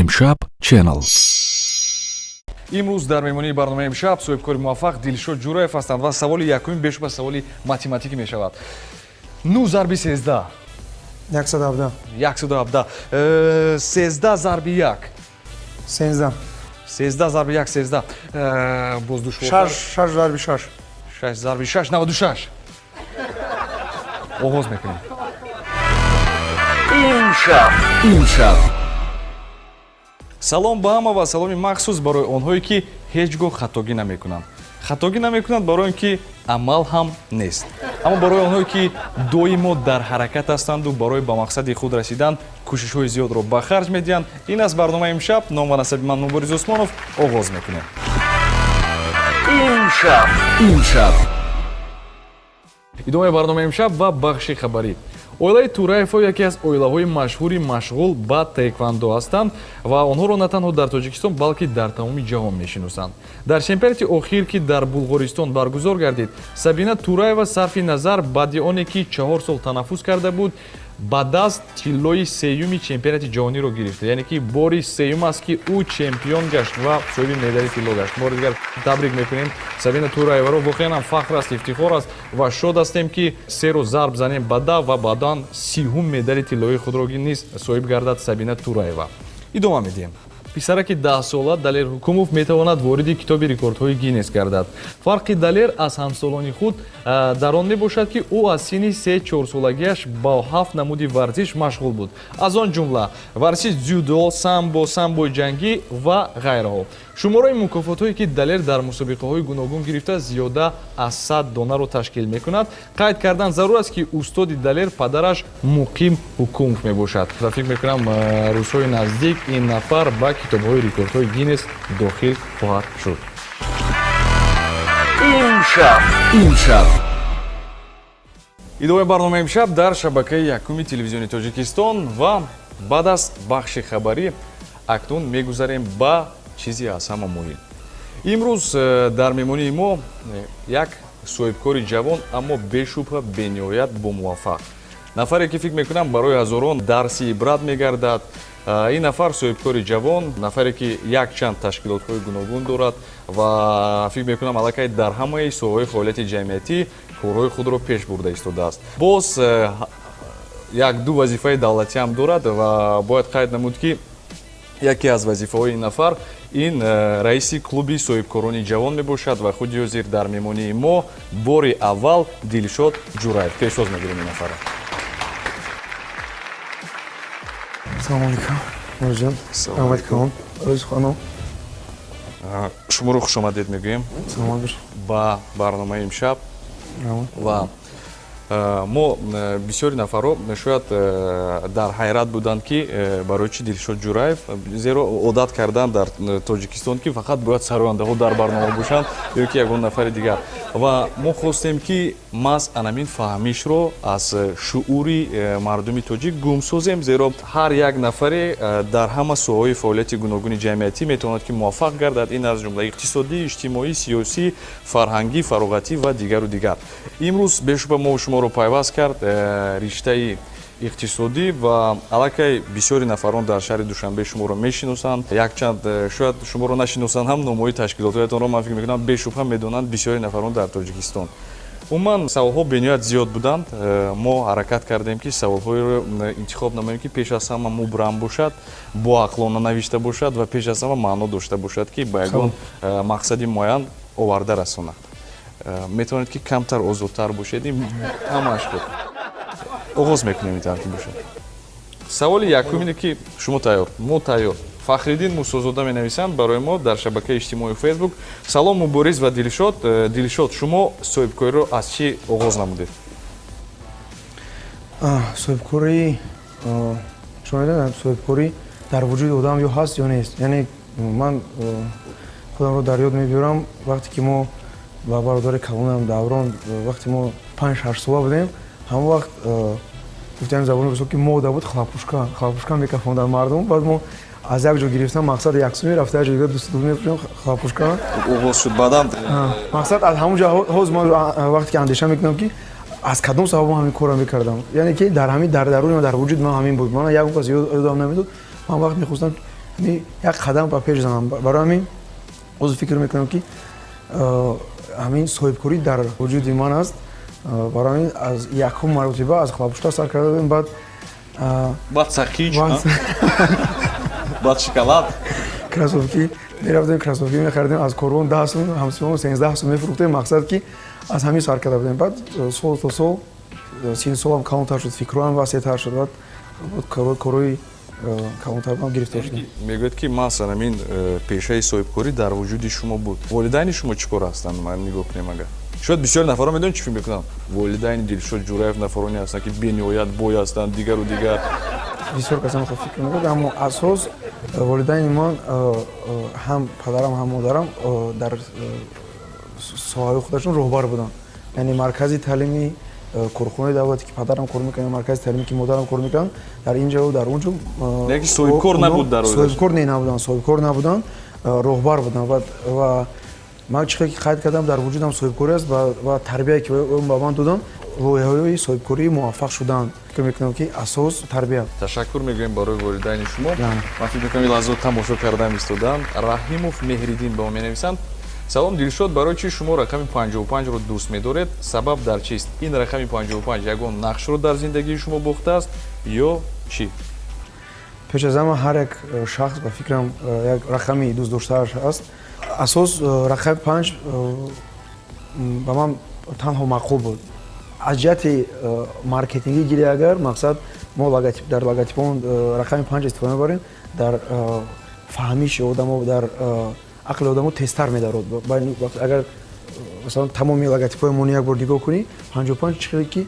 امشب چینل. امروز در مهمانی برنامه امشب صاحبکار موفق دلشاد جوراєв هستند و سوال یکم بیش به سوال ماتماتیکی می شود. 9 ضرب 13 117 117 13 ضرب 1 13 13 ضرب 1 13 باز دشوار 6 ضرب 6 6 ضرب 6 96 آغاز میکنیم. امشب салом ба ҳама ва саломи махсус барои онҳое ки ҳеҷ гоҳ хатогӣ намекунанд. Хатогӣ намекунанд барои он ки амал ҳам нест. Аммо барои онҳое ки доимо дар ҳаракат ҳастанду барои ба мақсади худ расидан кӯшишҳои зиёдро ба харҷ медиҳанд. Ин аст барномаи имшаб. Ном ва насаби ман Мубориз Усмонов. Оғоз мекунем. Имшаб. идомаи барномаи имшаб ва бахши хабарӣ. Оилаи Тураевҳо яке аз оилаҳои машҳури машғул ба таеквондо ҳастанд ва онҳоро на танҳо дар Тоҷикистон, балки дар тамоми ҷаҳон мешиносанд. Дар чемпионати охир ки дар Булғористон баргузор гардид, Сабина Тураева сарфи назар баъди оне ки 4 сол танаффус карда буд, ба даст тиллои сеюми чемпионати ҷаҳониро гирифт. Яъне ки бори сеюм аст ки ӯ чемпион гашт ва соҳиби медали тилло гашт. Мо дигар табрик мекунем Сабина Тураеваро. Воқеан ҳам фахр аст, ифтихор аст ва шод ҳастем ки серо зарб занем ба да ва баъдан 30 медали тиллои худро низ соҳиб гардад Сабина Тураева. идома медиҳем. писараки 10 сола Далер Ҳукумов метавонад вориди китоби рекордҳои Гиннес гардад. фарқи Далер аз ҳамсолони худ дар он мебошад ки ӯ аз синни 3-4 солагиаш ба 7 намуди варзиш машғул буд. Аз он ҷумла варзиши дзюдо, самбо, самбои ҷангӣ ва ғайраҳо. шумораи мукофотҳое ки Далер дар мусобиқаҳои гуногун гирифта зиёда аз 100 донаро ташкил мекунад. қайд кардан зарур аст ки устоди Далер падараш Муқим Ҳукумов мебошад. фикр мекунам рӯзҳои наздик ин нафар ба китобҳои рекордҳои Гиннес дохил хоҳад шуд. имшаб. идомаи барномаи имшаб дар шабакаи якуми телевизиони Тоҷикистон ва баъд аз бахши хабарӣ акнун мегузарем ба чизе аз ҳама муҳим. имрӯз дар меҳмонии мо як соҳибкори ҷавон, аммо бешубҳа бениҳоят бомуваффақ. нафаре ки фикр мекунам барои ҳазорон дарси ибрат мегардад. ин нафар соҳибкори ҷавон, нафаре ки якчанд ташкилотҳои гуногун дорад ва фикр мекунам аллакай дар ҳамаи соҳаҳои фаъолияти ҷамъиятӣ корҳои худро пеш бурда истодааст. боз як-ду вазифаи давлатиам дорад ва бояд қайд намуд ки яке аз вазифаҳои ин нафар ин раиси клуби соҳибкорони ҷавон мебошад ва худи ҳозир дар меҳмонии мо бори аввал Дилшод Ҷураев. пешвоз мегирем ин нафара. Салом алейкум. Мурҷон. Салом алейкум. Рӯз хонум. шуморо хушомадед мегӯем Салом баш. ба барномаи имшаб. ва мо бисёри нафаро шояд дар ҳайрат буданд ки барои чӣ Дилшод Ҷураев, зеро одат кардан дар Тоҷикистон ки фақат бояд сарояндаҳо дар барнома бошанд ё ки ягон нафари дигар. ва мо хостем ки маҳз анамин фаҳмишро аз шуъури мардуми тоҷик гумсозем, зеро ҳар як нафаре дар ҳама соҳаҳои фаъолияти гуногуни ҷамъиятӣ метавонад ки муваффақ гардад. ин аз ҷумла иқтисодӣ, иҷтимоӣ, сиёсӣ, фарҳангӣ, фароғатӣ ва дигару дигар. имрӯз бешубҳа мо шуморо пайваст кард риштаи иқтисодӣ ва аллакай бисёри нафарон дар шаҳри Душанбе шуморо мешиносанд. якчанд шояд шуморо нашиносанд ҳам номҳои ташкилотҳоятонро ман фикр мекунам бешубҳа медонанд бисёри нафарон дар Тоҷикистон. умуман саволҳо бениҳоят зиёд буданд. мо ҳаракат кардем ки саволҳоеро интихоб намоем ки пеш аз ҳама мубрам бошад, боақлона навишта бошад ва пеш аз ҳама маъно дошта бошад ки ба ягон мақсади муайян оварда расонад. метавонед ки камтар озодтар бошед. ҳамааш худ. оғоз мекунем ин тавр ки бошад. саволи якум ине ки шумо тайёр, мо тайёр. Фахриддин Мусозода менависанд барои мо дар шабакаи иҷтимоии Facebook. Салом Мубориз ва Дилшод. Дилшод, шумо соҳибкориро аз чӣ оғоз намудед? Соҳибкорӣ шумо медонед, соҳибкорӣ дар вуҷуди одам ё ҳаст ё нест. Яъне ман худамро дар ёд мебиёрам вақте ки мо ба бародари калонам Даврон, вақте мо 5-6 сола будем, ҳама вақт гуфтем забони бисёр ки мода буд хлапушка мекафондан мардум. баъд мо аз як ҷо гирифтам мақсад яксуми рафта як ҷо дигар дӯстдӯ мефурӯшем хлапушка. оғоз шуд баъдам мақсад аз ҳамон ҷо ҳоз мо вақте ки андеша мекунам ки аз кадом сабаб ҳамин корро мекардам. Яъне ки дар ҳамин дар даруни дар вуҷуд ман ҳамин буд. ман ягон кас ёдам намедод. ман вақт мехостам ми як қадам ба пеш занам. Барои ҳамин оз фикр мекунам ки ҳамин соҳибкорӣ дар вуҷуди ман аст. Барои ҳамин аз якум маротиба аз хлабушта сар карда будем, баъд сақич, баъд шоколад. Кроссовки мерафтем, кроссовки мехаридем аз корвон 10 сум, ҳамсимон 13 сум мефурӯхтем. Мақсад ки аз ҳамин сар карда будем. Баъд сол то сол син солам калонтар шуд, фикроам васеътар шуд. Баъд корои калонтарам гирифтор шудем. Мегӯяд ки масалан ин пешаи соҳибкорӣ дар вуҷуди шумо буд. Волидайни шумо чӣ кор ҳастанд? Ман нигоҳ кунем. Агар шояд бисёр нафарон медонед чӣ фикр мекунанд? Волидайни Дилшод Ҷураев нафароне ҳастанд ки бениҳоят бой ҳастанд, дигару дигар. Бисёр касам фикр мекунад, аммо асос волидайни ман ҳам падарам, ҳам модарам дар соҳаи худашон роҳбар буданд. Яъне маркази таълими корхонаи давлате ки падарам кор мекунад, маркази таълиме ки модарам кор мекунанд, дар ин ҷо дар он ҷо яки соҳибкор набуд дар соҳибкор набуданд, соҳибкор набуданд, роҳбар буданд. Ва ман чизе ки қайд кардам дар вуҷудам соҳибкорӣ аст ва тарбияе ки ба ман доданд, лоиҳаҳои соҳибкории муваффақ шуданд. Фикр мекунам ки асос тарбия. Ташаккур мегӯем барои волидайни шумо. Ман фикр мекунам ин лаҳзаҳо тамошо кардан истоданд. Раҳимов Меҳриддин ба мо менависанд: салом Дилшод, барои чӣ шумо рақами 55-ро дӯст медоред? Сабаб дар чист? Ин рақами 55 ягон нақшро дар зиндагии шумо бохтааст ё чӣ? Пеш аз ҳама ҳар як шахс ба фикрам як рақами дӯст доштааш аст. Асос рақами 5 ба ман танҳо маъқул буд. Аз ҷиҳати маркетингӣ гирӣ агар мақсад мо дар логотипон рақами 5 истифода мебарем, дар фаҳмиши одамо, дар ақли одамо тезтар медарод. Агар масалан тамоми логотипҳои мони як бор нигоҳ кунӣ, 55 чизе ки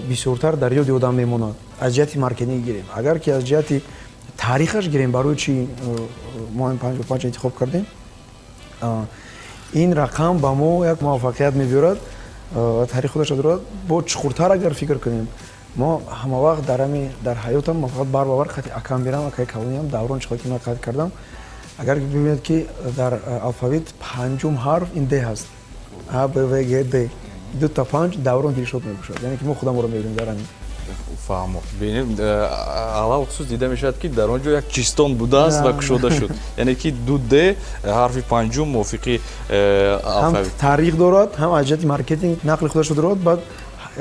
бисёртар дар ёди одам мемонад. Аз ҷиҳати маркетинг гирем. Агар ки аз ҷиҳати таърихаш гирем, барои чӣ мо ин 55 интихоб кардем, ин рақам ба мо як муваффақият мебиёрад, таърихи худаш дорад. Бо чуқуртар агар фикр кунем, мо ҳамавақт дар ҳаётам фақат бар ба бар хати акам берам, акаи калониам, даврон чизе ки ман қайд кардам. Агар бибинед ки дар алфавит панҷум ҳарф ин Д ҳаст. А, Б, В, Г, Д. Ду та 5 даврон Дилшод мебошад. Яъне ки мо худамонро мебинем дар ҳамин. Фаҳмо. Бинед алахусус дида мешавад ки дар он ҷо як чистон будааст ва кушода шуд. Яъне ки ду Д ҳарфи панҷум мувофиқи алфавит. Ҳам таърих дорад, ҳам аз ҷиҳати маркетинг нақли худашро дорад. Баъд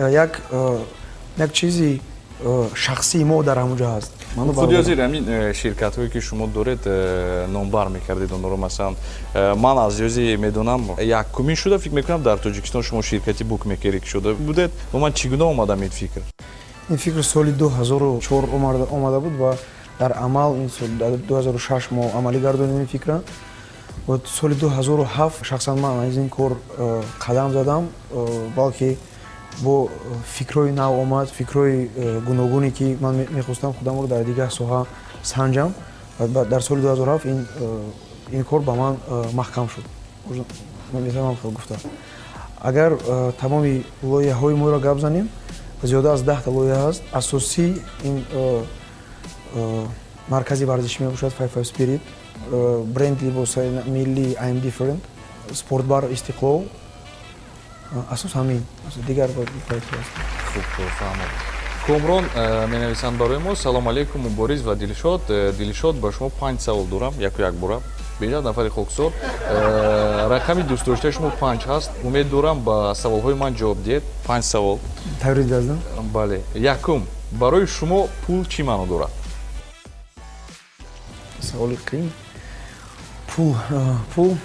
як чизи шахсии мо дар ҳамон ҷо ҳаст. Худи ҳозир ҳамин ширкатҳое ки шумо доред номбар мекардед онро. Масалан ман аз ёзе медонам якумин шуда фикр мекунам дар Тоҷикистон шумо ширкати букмекерӣ шуда будед. Бо ман чӣ гуна омадам ин фикр? Ин фикр соли 2004 омада буд ва дар амал ин соли 2006 мо амалӣ гардонидем ин фикра. ва соли 2007 шахсан ман аз ин кор қадам задам, балки бо фикрои нав омад, фикрои гуногуне ки ман мехостам худамро дар дигар соҳа санҷам. Дар соли 2007 ин кор ба ман маҳкам шуд. Ман метавонам хел гуфта. Агар тамоми лоиҳаҳои моро гап занем, зиёда аз 10 та лоиҳа ҳаст. Асосӣ ин маркази варзишӣ мебошад, Five Spirit, бренд либосаи миллӣ I am different, спортбар Истиқлол. Асос ҳамин, дигар проектҳо аст. Хуб, фаҳмам. Комрон менависанд барои мо: салом алейкум Мубориз ва Дилшод. Дилшод, ба шумо 5 савол дорам, яку як бора. Беҷад нафари хоксор. Рақами дӯстдоштаи шумо 5 ҳаст. Умед дорам ба саволҳои ман ҷавоб диҳед. 5 савол. Таврид газдам? Бале. Якум, барои шумо пул чӣ маъно дорад? Саволи қиин. Пул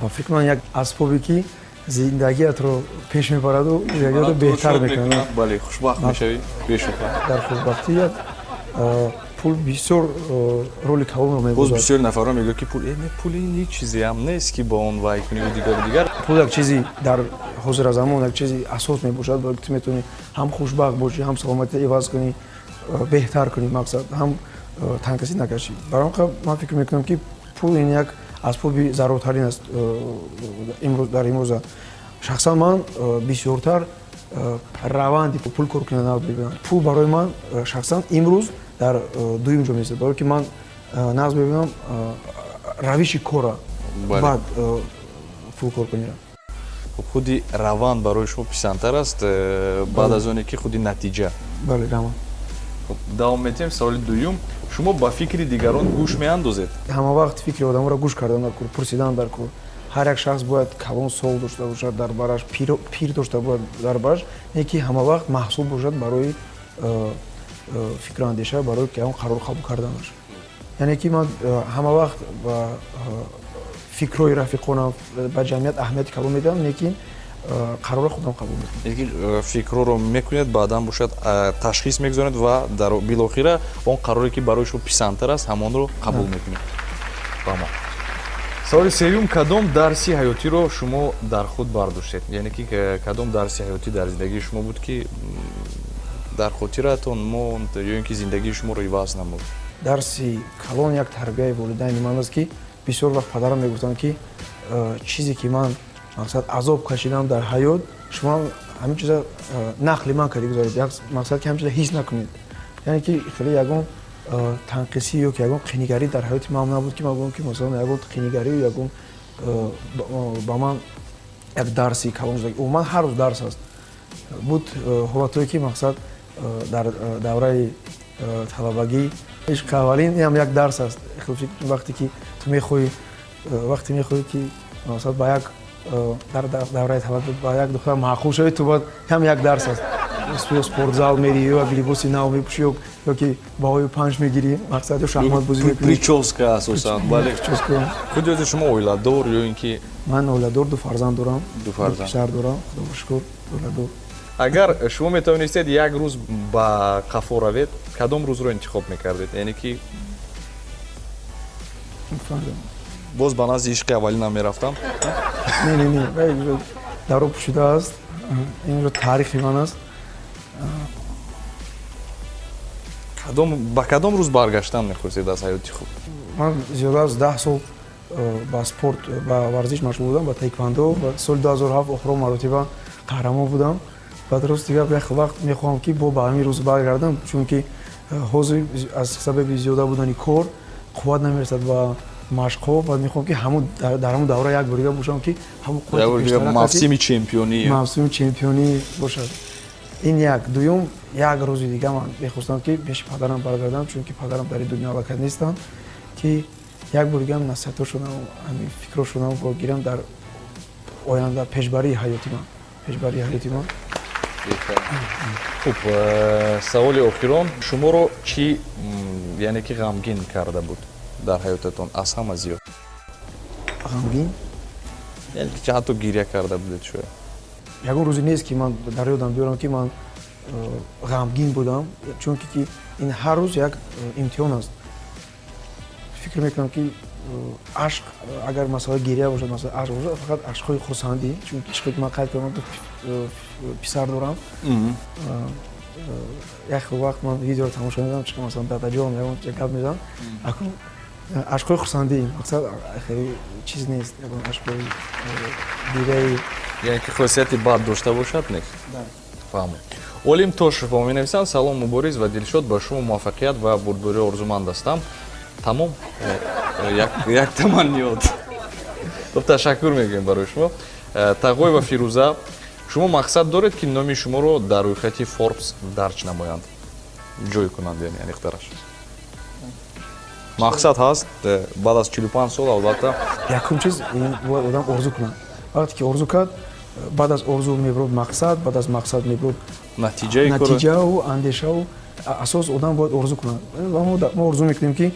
ба фикр ман як асбобе ки зиндагиятро пеш мебараду зиндагиятро беҳтар мекунад. Бале, хушбахт мешавӣ бешубҳа. Дар хушбахтӣ як пул бисёр роли калонро мебозад. Боз бисёр нафарон мегӯянд ки пули ин ҳеҷ чизеам нест ки ба он вай кунӣ дигар. Пул як чизи дар ҳозира замон як чизи асос мебошад, бо ту метавонӣ ҳам хушбахт бошӣ, ҳам саломатӣ иваз кунӣ, беҳтар кунӣ мақсад, ҳам танкасӣ накашӣ. Барои ман фикр мекунам ки пул ин як асбоби заруртарин аст дар имрӯза. Шахсан ман бисёртар раванди пул кор кунанда мебинам. Пул барои ман шахсан имрӯз дар дуюм ҷо меистад, барое ки ман нағз мебинам равиши кора баъд пул кор кунира. Худи раванд барои шумо писандтар аст баъд аз оне ки худи натиҷа? Бале, раванд. Давом метем. Саволи дуюм: шумо ба фикри дигарон гӯш меандозед? ҳама вақт фикри одаморо гӯш кардан дар кор, пурсидан дар кор. ҳар як шахс бояд калон сол дошта бошад дар бараш, пир дошта бояд дар бараш, не ки ҳама вақт маҳсул бошад барои фикрандеша, барои ки ягон қарор қабул карданаш. яъне ки ман ҳама вақт ба фикрҳои рафиқонам, ба ҷамъият аҳамияти калон медиҳам, лекин қарори худам қабул мекунам. Яки фикрҳоро мекунед, баъдан бошад ташхис мегузоред ва дар билохира он қароре ки барои шумо писандтар аст, ҳамонро қабул мекунед. Тамом. саволи сеюм, кадом дарси ҳаётиро шумо дар худ бардоштед? яъне ки кадом дарси ҳаётӣ дар зиндагии шумо буд ки дар хотиратон монд ё ин ки зиндагии шуморо иваз намуд? дарси калон як тарбияи волидайни ман аст ки бисёр вақт падарам мегуфтанд ки чизе ки ман мақсад азоб кашидам дар ҳаёт, шумо ҳамин чиза нақли ман карда гузоред, як мақсад ки ҳамин чиза ҳис накунед. яъне ки хеле ягон танқисӣ ё ки ягон қинигарӣ дар ҳаёти ман набуд ки ман гӯям ки масалан ягон қинигарӣ ё ягон ба ман як дарси калон шуда. умуман ҳар рӯз дарс аст. буд ҳолатое ки мақсад дар давраи талабагӣ ишқи аввалин инам як дарс аст. вақте ки ту мехоҳӣ ки мақсад ба як дар давраи талабагӣ ба як духтар маъқул шавӣ, ту бояд ҳам як дарс аст. спортзал мери ё як либоси нав мепӯшӣ ё ки баҳои панҷ мегирӣ, мақсад ё шахмат бозӣ мекунӣ. Прическа асосан. Бале. Худ ёзи шумо оиладор ё ин ки? Ман оиладор, ду фарзанд дорам. Ду фарзанд. Писар дорам, худоро шукр, оиладор. агар шумо метавонистед як рӯз ба қафо равед, кадом рӯзро интихоб мекардед? яъне ки боз ба назди ишқи аввалинам мерафтам? не даро пӯшидааст. инро таърихи ман аст. ба кадом рӯз баргаштан мехостед аз ҳаёти худ? ман зиёда аз 10 сол ба спорт, ба варзиш машғул будам, ба таеквондо. соли 2007 охирон маротиба қаҳрамон будам. баъд рости гап як вақт мехоҳам ки ба ҳамин рӯз баргардам, чунки ҳозир аз сабаби зиёда будани кор қувват намерасад ба машқҳо. баъд мехоҳам ки дар ҳамун давра як борига бошам ки ҳамун мавсими чемпионӣ бошад. ин як. дуюм, як рӯзи дига ман мехостам ки пеши падарам баргардам, чунки падарам дар ин дунё аллакай нестанд, ки як бор дига насиҳатҳо шунам, ҳамин фикрҳо шунам гирам дар оянда, пешбарии ҳаёти ман. хуб, саволи охирон, шуморо чӣ яъне ки ғамгин карда буд дар ҳаётатон аз ҳама зиёд? ғамгин? яъне ки ҳатто гиря карда будед шояд? ягон рӯзе нест ки ман дар ёдам биёрам ки ман ғамгин будам, чунки ки ин ҳар рӯз як имтиҳон аст. фикр мекунам ки ашқ, агар масъалаи гиря бошад, масъалаи ашқ бошад, фақат ашқҳои хурсандӣ, чунки ишқе ки ман қайд кардам, писар дорам. як вақт ман видеоро тамошо медам, чӣ масалан датаҷон ягон гап мезанам, акун ашқҳои хурсандӣ, мақсад хеле чиз нест, ягон ашқҳои гиряи, яъне ки хосияти бад дошта бошад, нест? фаҳмам. олим тошево менависанд: салом мубориз ва дилшод, ба шумо муваффақият ва бурдборӣ орзуманд ҳастам. тамом. як таманниёт. ташаккур мегӯем барои шумо. тағой ва фирӯза, шумо мақсад доред ки номи шуморо дар рӯйхати Forbes дарҷ намоянд, ҷой кунанд, яъне ихтараш? мақсад ҳаст баъд аз 45 сол? албатта якум чиз бояд одам орзу кунад. вақте ки орзу кард, баъд аз орзу мебурад мақсад, баъд аз мақсад мебурад натиҷаву андешаву асос одам бояд орзу кунад. мо орзу мекунем ки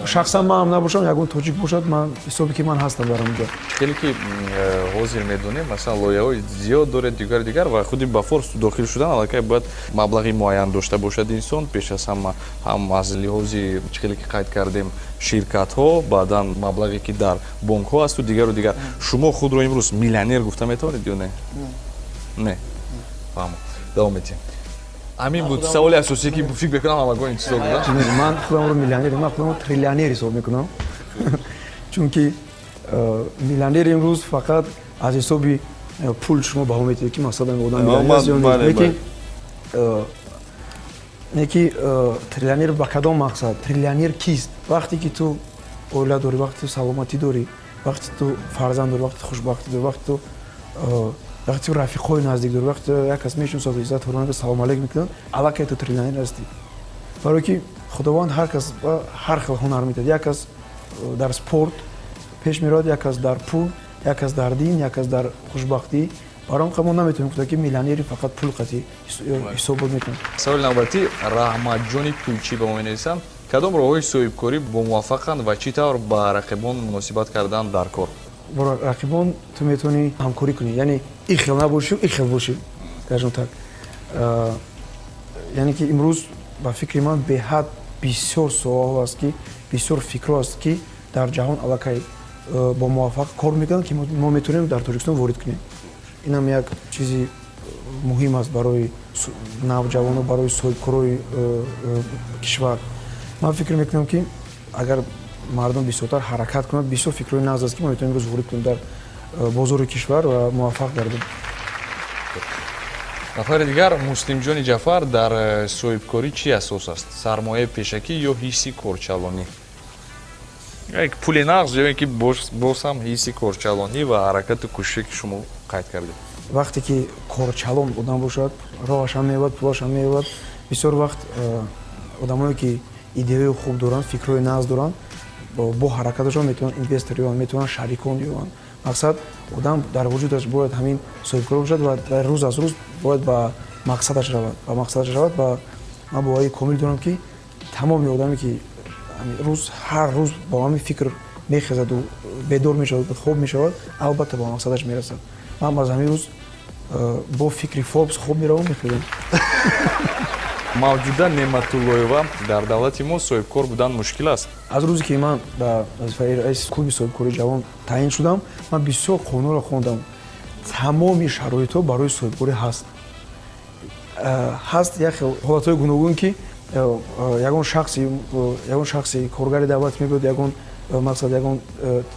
шахсан ман ҳам набошам, ягон тоҷик бошад, ман ҳисоби ки ман ҳастам дар онҷо. хеле ки ҳозир медонем, масалан лоиҳаҳои зиёд доред, дигар ва худи ба Forbes дохил шудан аллакай бояд маблағи муайян дошта бошад инсон, пеш аз ҳама ҳам аз лиҳози хеле ки қайд кардем ширкатҳо, баъдан маблағе ки дар бонкҳо асту дигару дигар. шумо худро имрӯз миллионер гуфта метавонед ё не? Не. фаҳмо. давом метиҳем. ҳамин буд саволи асосие ки фикр мекунам ҳамагон интизор будам. ман худамро миллионер, ман худамро триллионер ҳисоб мекунам. чунки миллионер имрӯз фақат аз ҳисоби пул шумо баҳо метиҳед ки масалан одам миллионер аст ё нест. лекин триллионер ба кадом мақсад? триллионер кист? вақте ки ту оила дорӣ, вақте ту саломатӣ дорӣ, вақте ту фарзанд дорӣ, вақте хушбахтӣ дорӣ, вақте ту рафиқҳои наздик дорӣ, вақте як кас мешиносад, иззат ҳурмат салом алейк мекунад, аллакай ту триллионер ҳастӣ. барое ки худованд ҳар кас ҳар хел ҳунар медиҳад. Як кас дар спорт пеш меравад, як кас дар пул, як кас дар дин, як кас дар хушбахтӣ. барои мо наметавонем гуфта ки миллионери фақат пул қати ҳисобот мекунад. саволи навбатӣ, Раҳматҷони Пулчӣ ба мо менависанд, кадом роҳҳои соҳибкорӣ бомуваффақанд ва чӣ тавр ба рақибон муносибат кардан дар кор? Бо рақибон ту метавонӣ ҳамкорӣ кунӣ, яъне ин хел набошӣ, ин хел бошӣ, скажем так. яъне ки имрӯз ба фикри ман беҳад бисёр соҳаҳо аст ки бисёр фикрҳо аст ки дар ҷаҳон аллакай бо муваффақ кор мекунанд ки мо метавонем дар Тоҷикистон ворид кунем. инам як чизи муҳим аст барои навҷавоно, барои соҳибкорои кишвар. ман фикр мекунам ки агар мардум бисёртар ҳаракат кунад, бисёр фикрҳои нағз аст ки мо метавонем имрӯз ворид кунем дар бозори кишвар ва муваффақ гардем. нафари дигар, Муслимҷони Ҷафар дар соҳибкорӣ чӣ асос аст? Сармояи пешакӣ ё ҳисси корчалонӣ? як пули нағз ё ки боз ҳам ҳисси корчалонӣ ва ҳаракату кӯшише ки шумо қайд кардед? вақте ки корчалон одам бошад, роҳаш ҳам меёбад, пулаш ҳам меёбад. бисёр вақт одамое ки идеяҳои хуб доранд, фикрҳои нағз доранд, бо ҳаракаташон метавонанд инвестор ёбанд, метавонанд шарикон ёбанд. мақсад одам дар вуҷудаш бояд ҳамин соҳибкор бошад ва рӯз аз рӯз бояд ба мақсадаш равад. Ва ман боварии комил дорам ки тамоми одаме ки ҳар рӯз бо ҳамин фикр мехезаду бедор мешавад, хоб мешавад, албатта ба мақсадаш мерасад. ман аз ҳамин рӯз бо фикри Forbes хоб меравам, мехезам. Мавҷуда Неъматуллоева дар давлати мо соҳибкор будан мушкил аст? аз рӯзе ки ман ба вазифаи раиси клуби соҳибкории ҷавон таъин шудам, ман бисёр қонунро хондам. тамоми шароитҳо барои соҳибкорӣ ҳаст. ҳаст як хел ҳолатҳои гуногун ки ягон шахси коргари давлат мегӯяд, ягон мақсад ягон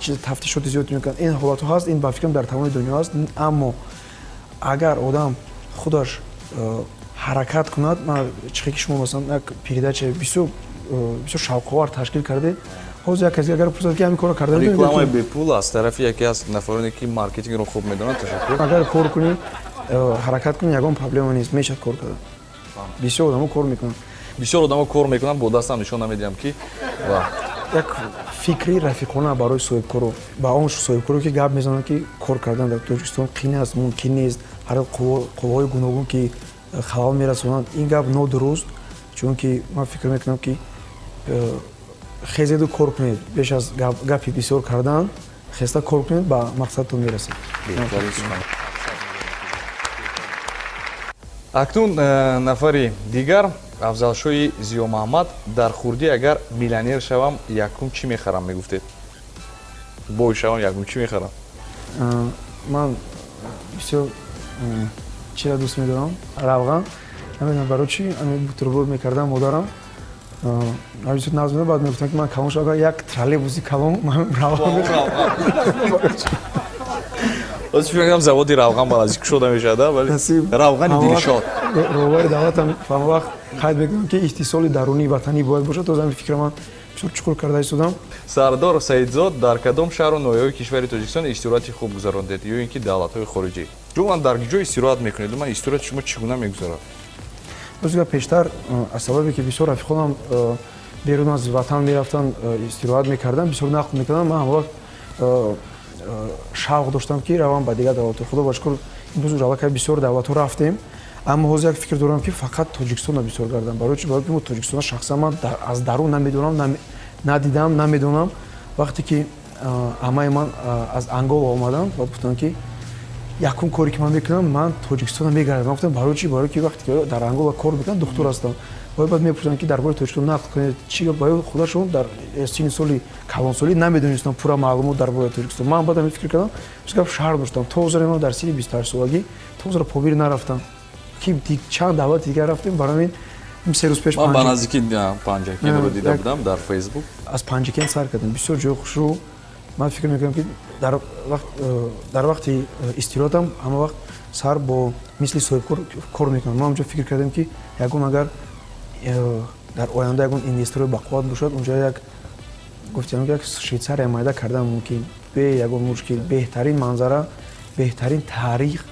чиз тафтишоти зиёд мекунад. ин ҳолатҳо ҳаст, ин ба фикрам дар тамоми дунё ҳаст. аммо агар одам худаш ҳаракат кунад, ман чихе ки шумо масалан як передача бисёр шавқовар ташкил кардед, ҳозир як касе агар пурсад ки ҳамин корро карда рекламаи бепул аз тарафи яке аз нафароне ки маркетингро хуб медонад, ташаккур. агар кор кунӣ, ҳаракат кунӣ, ягон проблема нест, мешавад кор кардан. бисёр одамо кор мекунанд. бисёр одамо кор мекунанд, бо дастам нишон намедиҳам ки як фикри рафиқона барои соҳибкоро, ба он соҳибкоро ки гап мезананд ки кор кардан дар Тоҷикистон қин аст, мумкин нест, ҳар қувваҳои гуногун ки халал мерасонанд, ин гап нодуруст. чунки ман фикр мекунам ки хезеду кор кунед, беш аз гапи бисёр кардан, хеста кор кунед, ба мақсадтон мерасед. акнун нафари дигар, Афзалшоҳи Зиёмаҳмад, дар хурдӣ агар миллионер шавам, якум чӣ мехарам мегуфтед? бой шавам, якум чӣ мехарам? ман бисёр чиро дӯст медорам, равған. намедонам барои чӣ бутерброд мекардам модарам. бисёр нағз медорам, баъд мегуфтам ки ман калон шавам, як троллейбуси калон равған мехарам. ҳозир фикр мекардам заводи равған ба назик шуда мешавад, вале равғани дилшод. роҳбари давлатам фаҳма вақт қайд мекунам ки иттисоли дарунии ватанӣ бояд бошад. то замин фикра ман бисёр чуқур карда истодам. Сардор Саидзод, дар кадом шаҳру ноҳияҳои кишвари Тоҷикистон истироҳати хуб гузарондед ё ин ки давлатҳои хориҷӣ? ҷумлан дар ҷо истироҳат мекунед? Думан истироҳати шумо чӣ гуна мегузарад? рӯзга пештар аз сабабе ки бисёр рафиқонам берун аз ватан мерафтан, истироҳат мекардан, бисёр нақл мекардам. ман ҳама вақт шавқ доштам ки равам ба дигар давлатҳо. худо ба шукр имрӯз аллакай бисёр давлатҳо рафтем. аммо ҳозир як фикр дорам ки фақат Тоҷикистонро бисёр гардам. барои чӣ? барои ки мо Тоҷикистонро шахсан ман аз дарун намедонам, надидам, намедонам. вақте ки амаи ман аз Ангола омаданд, баъд гуфтанд ки якум коре ки ман мекунам, ман Тоҷикистонро мегардам. гуфтам барои чӣ? барои ки вақте ки дар Ангола кор мекунам, доктор ҳастам. баъд мепурсанд ки дар бораи Тоҷикистон нақл кунед чӣ? баъд худашон дар сини соли калонсолӣ намедонистанд пура маълумот дар бораи Тоҷикистон. ман баъд фикр кардам, гап шаҳр доштам. то ҳозир ман дар сини 28 солагӣ то ҳозир побир нарафтам. ки чанд давлати дигар рафтем. барои ин се рӯз пеш ман ба наздики Панҷакенро дида будам дар Фейсбук. аз Панҷакен сар кардам. бисёр ҷои хушрӯ. ман фикр мекунам ки дар вақти истироҳатам ҳама вақт сар бо мисли соҳибкор кор мекунам. ман онҷо фикр кардам ки ягон агар дар оянда ягон инвестори бақувват бошад, онҷо як гуфтем як Швейтсария майда кардан мумкин. бе ягон мушкил, беҳтарин манзара, беҳтарин таърих,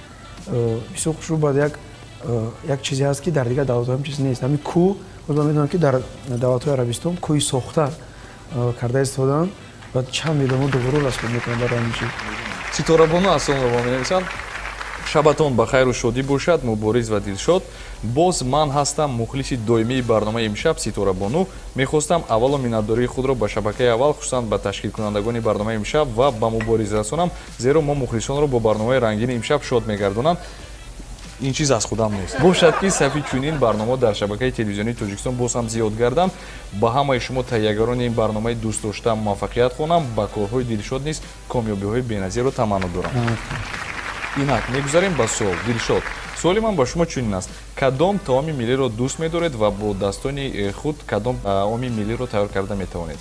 бисёр хушрӯ. баъд як чизе ҳаст ки дар дигар давлатҳо ҳам чиз нест. ҳамин кӯҳ боз ман медонам ки дар давлатҳои арабистон кӯҳи сохта карда истодаанд ва чанд миллионҳо долларро расход мекунанд барои ҳамин чиз. Ситорабону Асонова менависанд: шабатон ба хайру шодӣ бошад, Мубориз ва Дилшод. Боз ман ҳастам мухлиси доимии барномаи имшаб Ситорабону. Мехостам аввало миннатдории худро ба шабакаи аввал, хусусан ба ташкилкунандагони барномаи имшаб ва ба Мубориз расонам, зеро мо мухлисонро бо барномаи рангини имшаб шод мегардонанд. ин чиз аз худам нест. Бошад ки сафи чунин барнома дар шабакаи телевизионии Тоҷикистон боз ҳам зиёд гардам. Ба ҳамаи шумо таҳиягарони ин барномаи дӯстдошта муваффақият хонам. Ба корҳои Дилшод низ комёбиҳои беназирро таманно дорам. Инак мегузарем ба суол. Дилшод, суоли ман ба шумо чунин аст: кадом таоми миллиро дӯст медоред ва бо дастони худ кадом таоми миллиро тайёр карда метавонед?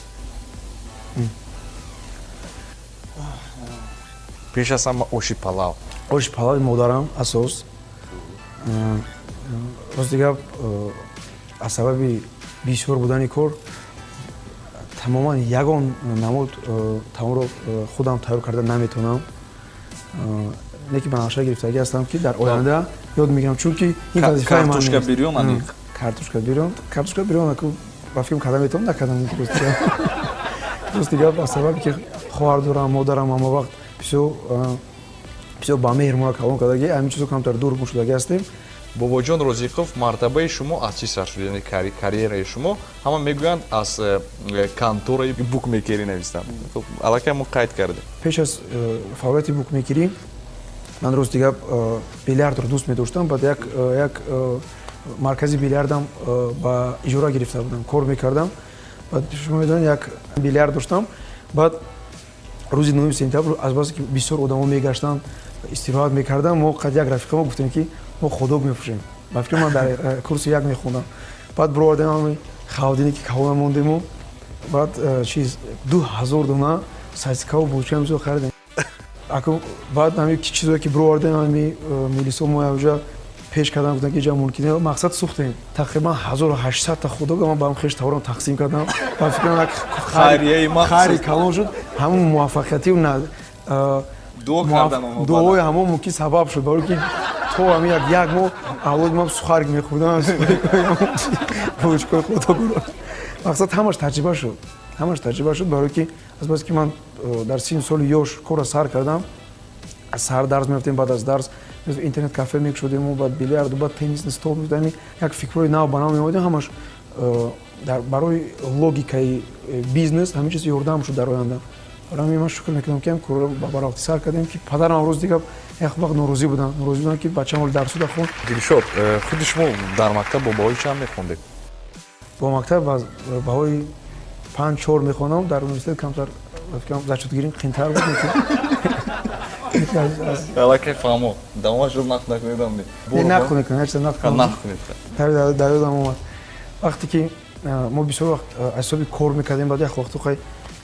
пеш аз ҳама оши палав. Оши палави модарам асос. рости гап аз сабаби бисёр будани кор тамоман ягон намуд таомро худам тайёр карда наметавонам. Неки ман аша гирифтагӣ ҳастам ки дар оянда ёд мегирам, чунки ин вазифаи ман нест. Картошка бирён аниқ. Картошка бирён аку ба фикрам карда метавонам, накардам. Рости гап аз сабаби ки хоҳар дорам, модарам ҳама вақт бисёр ба меҳр моро калон кардаги ҳамин чизо камтар дур шудаги ҳастем. Бобоҷон Розиқов, мартабаи шумо аз чӣ сар шуд? Яъне карьераи шумо ҳама мегӯянд аз контораи букмекерӣ навистанд. Аллакай мо қайд кардем. Пеш аз фаъолияти букмекерӣ ман рости гап биллиардро дӯст медоштам. Баъд як маркази биллиардам ба иҷора гирифта будам, кор мекардам. Баъд шумо медонед як биллиард доштам. Баъд рӯзи 9 сентябр азбасе ки бисёр одамо мегаштанд, истироҳат мекардам, мо қад як рафиқамо гуфтем ки мо ходок мефурӯшем. Ба фикри ман дар курси як мехондам. Баъд бировардем ҳами хавдине ки кавона мондему. Баъд чиз 2000 дона сайтикаво бучам зо харидем. Аку баъд ҳами чизое ки бировардем ҳами милисо мо яҷа пеш кардам, гуфтам ки ҷа мумкине мақсад сӯхтем. Тақрибан 1800 та ходок ман ба ҳам хеш таврон тақсим кардам. Ба фикрам як хайрияи махсус хайри калон шуд. ҳамон муваффақиятиву дуои ҳамон ки сабаб шуд, барои ки то ҳами як моҳ авлоди ман сухар мехӯрдам. Бочкои ходокро. Мақсад ҳамаш таҷриба шуд, барои ки азбасе ки ман дар син соли ёш корро сар кардам. Аз саҳар дарс мерафтем, баъд аз дарс интернет кафе мекушодему, баъд биллиарду, баъд теннисни стол мефтами, як фикрҳои нав ба нав меомадем. Ҳамаш барои логикаи бизнес ҳамин чиз ёрдам шуд дар оянда. Ҳамин ман шукр мекунам ки корро ба барвақти сар кардем, ки падарам амрӯз дигар як вақт норозӣ будам ки бачаам дарсуда хон. Дилшод, худи шумо дар мактаб бо баҳои чанд мехондед? Бо мактаб баҳои 5-4 мехонам. Дар университет камтар зачотгирӣ қиинтар буд. Аллакай фаҳмо, дамошро нақд накунедам. Нақд мекунам, ҳеҷ нақд кунам. Дар ёдам омад. Вақте ки мо бисёр вақт аз ҳисоби кор мекардем, баъд як вақтҳо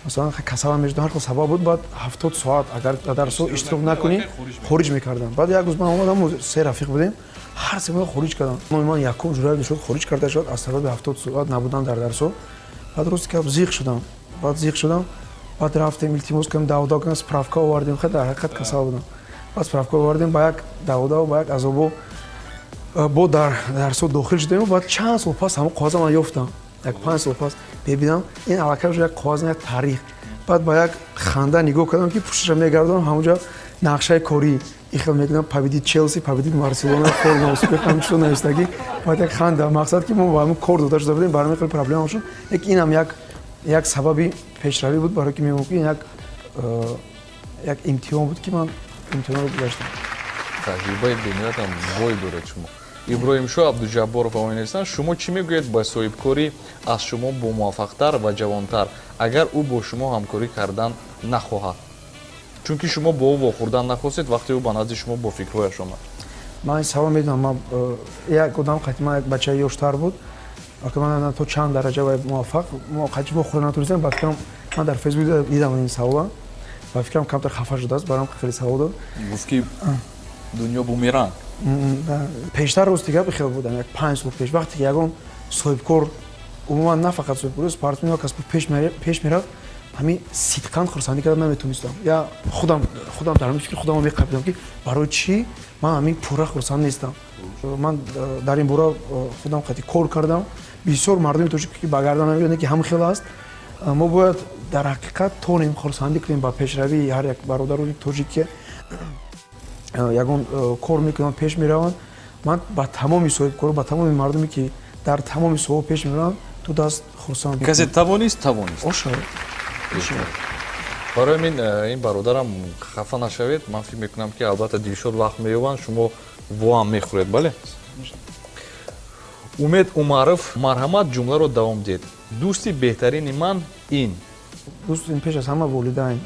масалан касалам мешудам, ҳар хел сабаб буд, баъд 70 соат агар дарсо иштирок накунӣ хориҷ мекардам. Баъд як рӯз ман омадам, се рафиқ будем, ҳар се моҳо хориҷ кардам. Номи ман якум Ҷураев шуд, хориҷ карда шуд аз сабаби 70 соат набудан дар дарсо. Баъд рӯзе ки зиқ шудам, баъд рафтем илтимос кардем, давода кардем, справка овардем. Хеле дар ҳақиқат касал будам. Баъд справка овардем, ба як давода ва ба як азобо бо дар дарсо дохил шудем. Баъд чанд сол пас ҳамон қоғаза ман ёфтам. Як 5 сол пас бибинам ин аллакай як қоғаз, як таърих. Баъд ба як ханда нигоҳ кардам ки пушташа мегардонам, ҳамонҷа нақшаи корӣ ихел мекунам, победит Челси, победит Барселона, форма успех ҳамчунро навистагӣ. Баъд як ханда, мақсад ки мо ба ҳамон кор дода шуда будем, барои хеле проблема шуд. Инам як сабаби пешравӣ буд, барои ки мемумкин як имтиҳон буд ки ман имтиҳонро гузаштам. Таҷрибаи бениҳоятам бой доред шумо. Иброҳимшоҳ Абдуҷабборов авонистан, шумо чӣ мегӯед ба соҳибкори аз шумо бомуваффақтар ва ҷавонтар, агар ӯ бо шумо ҳамкорӣ кардан нахоҳад? Чунки шумо бо ӯ вохӯрдан нахостед, вақте ӯ ба назди шумо бо фикрҳояш омад. Ман ин савол медонам. Як одам қатима як бачаи ёштар буд. Ман то чанд дараҷа ва муваффақ қатӣ вохӯрда натонистам. Ба фикрам ман дар фейсбук дидам ин савола. Ба фикрам камтар хафа шудааст, барам хеле савол дод. Гуфт ки дунё бумеранг. Пештар рости гап хел будам, як 5 сол пеш, вақте ки ягон соҳибкор, умуман на фақат соҳибкор, спортсмен кас пеш меравд, ҳамин сидқан хурсандӣ карда наметонистам. Я худам дар фикри худам меқабидам ки барои чӣ ман ҳамин пурра хурсанд нестам. Ман дар ин бора худам қати кор кардам, бисёр мардуми тоҷик ки ба гардан намеёне ки ҳам хел аст. мо бояд дар ҳақиқат тонем хурсандӣ кунем ба пешравии ҳар як бародарони тоҷик ки ягон кор мекунанд пеш мераванд. ман ба тамоми соҳибкору ба тамоми мардуме ки дар тамоми соҳо пеш мераванд ту даст хурсанд касе тавонист ошо. барои мин ин бародарам хафа нашавед. ман фикр мекунам ки албатта Дилшод вақт меёбанд шумо воам мехӯред. бале умед умаров марҳамат ҷумларо давом диҳед. дӯсти беҳтарини ман ин дӯстин пеш аз ҳама волидайн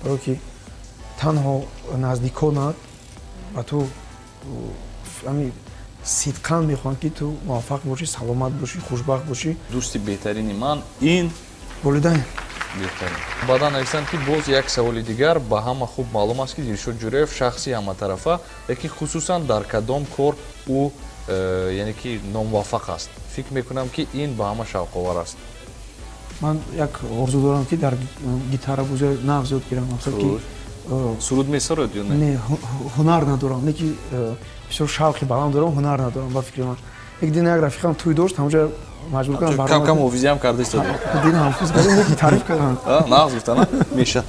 барое ки танҳо наздиконат ба ту ҳами сидқан мехоҳанд ки ту муваффақ бошӣ, саломат бошӣ, хушбахт бошӣ. дӯсти беҳтарини ман ин волидайн. беҳтарин. баъдан нависанд ки боз як саволи дигар. ба ҳама хуб маълум аст ки Дилшод Ҷураев шахси ҳаматарафа, лекин хусусан дар кадом кор ӯ яъне ки номуваффақ аст. фикр мекунам ки ин ба ҳама шавқовар аст. ман як орзу дорам ки дар гитарабозӣ нағз ёд гирам. суруд месаред ё не ҳунар надорам, не ки бисёр шавқи баланд дорам, ҳунар надорам. ба фикри ман як дин як рафиқам туй дошт, ҳамаҷа маҷбур кардам кам овизиам кардист дин ҳамфуз кардам, не ки тариф кардам. нағз гуфтана меша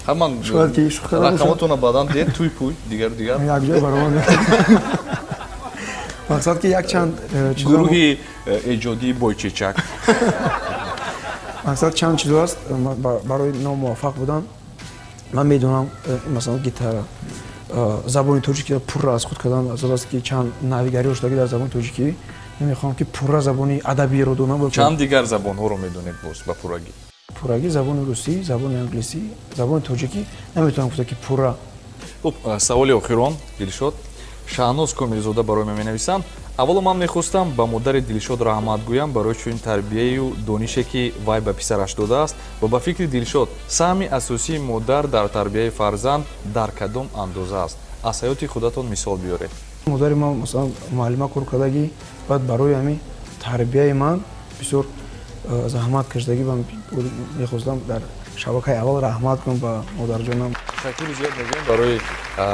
ҳаман шояд ки ишуқ кардам. рақаматона баъдан дед туй пуй дигар як ҷой баромад мақсад ки як чанд гурӯҳи эҷодии бойчечак мақсад чанд чизо аст барои номуваффақ будан. ман медонам масалан гитара забони тоҷикӣ пурра аз худ кардан аст ки чанд навигарӣ доштагӣ дар забони тоҷикӣ. мемехоҳам ки пурра забони адабиеро донам. чанд дигар забонҳоро медонед боз ба пуррагӣ? пуррагӣ забони русӣ, забони англисӣ, забони тоҷикӣ наметавонам гуфта ки пурра. хуб саволи охирон Дилшод Шаҳноз Комилзода барои ман менависанд. аввало ман мехостам ба модари Дилшод раҳмат гӯям барои чунин тарбияю донише ки вай ба писараш додааст ва ба фикри Дилшод саҳми асосии модар дар тарбияи фарзанд дар кадом андоза аст? аз ҳаёти худатон мисол биёред. модари ман масалан муаллима кор кардагӣ баъд барои ҳамин тарбияи ман бисёр заҳмат кашидагӣ ва мехостам дар шабакаи аввал раҳмат кунам ба модарҷонам. ташаккури зиёд мегӯем барои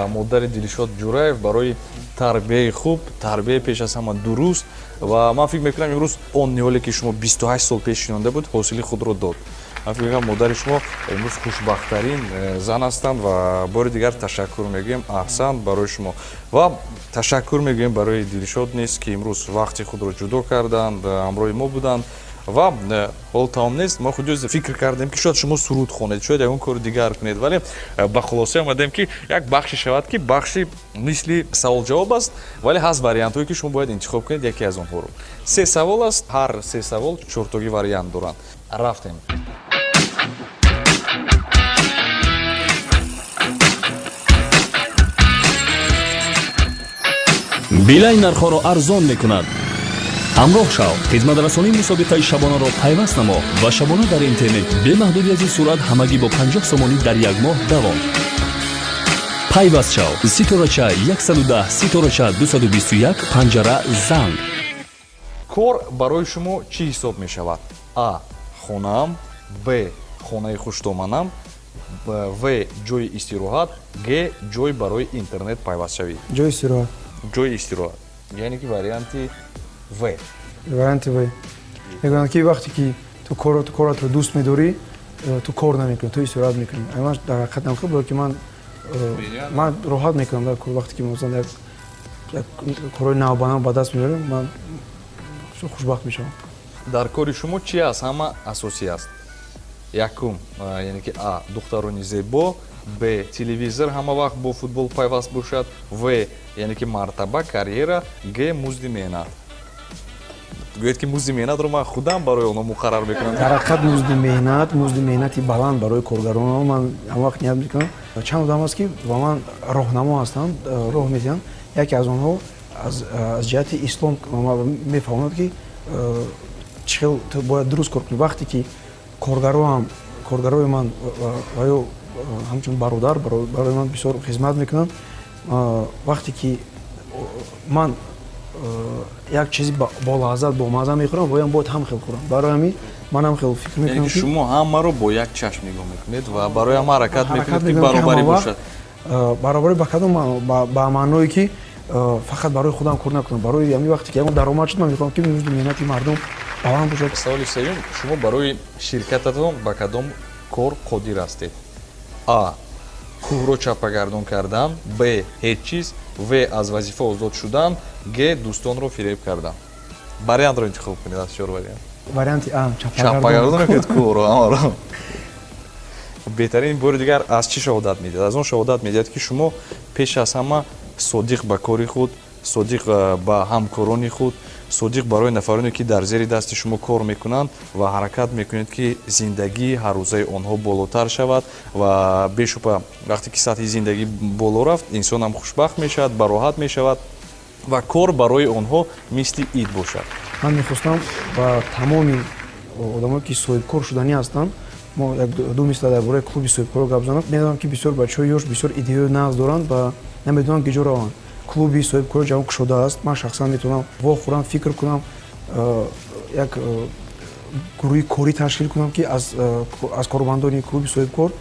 модари Дилшод Ҷураев барои тарбияи хуб, тарбияи пеш аз ҳама дуруст ва ман фикр мекунам имрӯз он ниҳоле ки шумо 28 сол пеш шинонда буд ҳосили худро дод. ман фикр мекунам модари шумо имрӯз хушбахттарин зан ҳастанд ва бори дигар ташаккур мегӯем. аҳсант барои шумо ва ташаккур мегӯем барои Дилшод нест ки имрӯз вақти худро ҷудо карданд, ҳамроҳи мо буданд ва ҳол таом нест. мо худ фикр кардем ки шояд шумо суруд хонед, шояд ягон кори дигар кунед, вале ба хулоса омадем ки як бахше шавад ки бахши мисли савол-ҷавоб аст, вале ҳаст вариантҳое ки шумо бояд интихоб кунед яке аз онҳоро. 3 савол аст, ҳар 3 савол 4-тоги вариант доранд. рафтем. билай нархҳоро арзон мекунад. ҳамроҳ шав, хизматрасонии мусобиқаи шабонаро пайваст намо ва шабона дар интернет бемаҳдудияти сурат ҳамагӣ бо 50 сомонӣ дар як моҳ давом. пайваст шав, ситорача 110 ситорача 221 панҷара занг. кор барои шумо чӣ ҳисоб мешавад? а хонаам, б хонаи хуштоманам, в ҷои истироҳат, г ҷой барои интернет пайвастшавӣ. ҷои истироҳат. ҷои истироҳат яъне ки варианти в. варианти в мегӯянд ки вақте ки ту коратро дӯст медорӣ, ту кор намекунӣ, ту истироҳат мекунӣ. ман дар ҳақиқат намехӯ ки ман роҳат мекунам дар кор. вақте ки масалан як корҳои навбанам ба даст меорем, ман хушбахт мешавам. дар кори шумо чи аз ҳама асосӣ аст? якум яъне ки а духтарони зебо, б телевизор ҳама вақт бо футбол пайваст бошад, в яъне ки мартаба, карьера, г музди меҳнат. гӯед ки музди меҳнатро ман худам барои онҳо муқаррар мекунам. дар ҳақиқат музди меҳнати баланд барои коргаронам ман ҳама вақт ният мекунам. чанд одам аст ки ба ман роҳнамо ҳастанд, роҳ медиҳанд. яке аз онҳо аз ҷиҳати ислом мефаҳмонад ки чӣ хел ту бояд дуруст кор кунӣ. вақте ки коргарои ман ва ё ҳамчун бародар барои ман бисёр хизмат мекунанд, вақте ки ман як чизи болаззат бомазза мехӯрам, воям бояд ҳам хел хӯрам. барои ҳамин ман ҳам хел фикр мекунам ки шумо ҳамаро бо як чашм нигоҳ мекунед ва барои ҳама ҳаракат мекунед ки баробарӣ бошад. баробарӣ ба кадом ба маъное ки фақат барои худам кор накунам, барои ҳамин вақте ки ягон даромад шуд ман мехоҳам ки миёни меҳнати мардум баланд бошад. саволи севюм, шумо барои ширкататон ба кадом кор қодир ҳастед? А. кӯҳро чапагардон кардан, Б. ҳеҷ чиз, В. аз вазифа озод шудан, Г. дӯстонро фиреб кардан. вариантро интихоб кунед аз 4 вариант. Варианти А чапагардон кунед кӯҳро, амаро беҳтарин бори дигар аз чӣ шаҳодат медиҳад? Аз он шаҳодат медиҳад ки шумо пеш аз ҳама содиқ ба кори худ, содиқ ба ҳамкорони худ, содиқ барои нафароне ки дар зери дасти шумо кор мекунанд ва ҳаракат мекунед ки зиндагии ҳаррӯзаи онҳо болотар шавад ва бешубҳа вақте ки сатҳи зиндагӣ боло рафт, инсонам хушбахт мешавад, бароҳат мешавад ва кор барои онҳо мисли ид бошад. ман мехостам ба тамоми одамое ки соҳибкор шуданӣ ҳастанд, мо ду мисла дар бораи клуби соҳибкорро гап занам. Медонам ки бисёр бачаҳои ёш бисёр идеяи нағз доранд ва намедонанд ки ҷо раванд. Клуби соҳибкори ҷавон кушода аст. Ман шахсан метавонам вохӯрам, фикр кунам, як гурӯҳи корӣ ташкил кунам ки аз коробандони клуби соҳибкор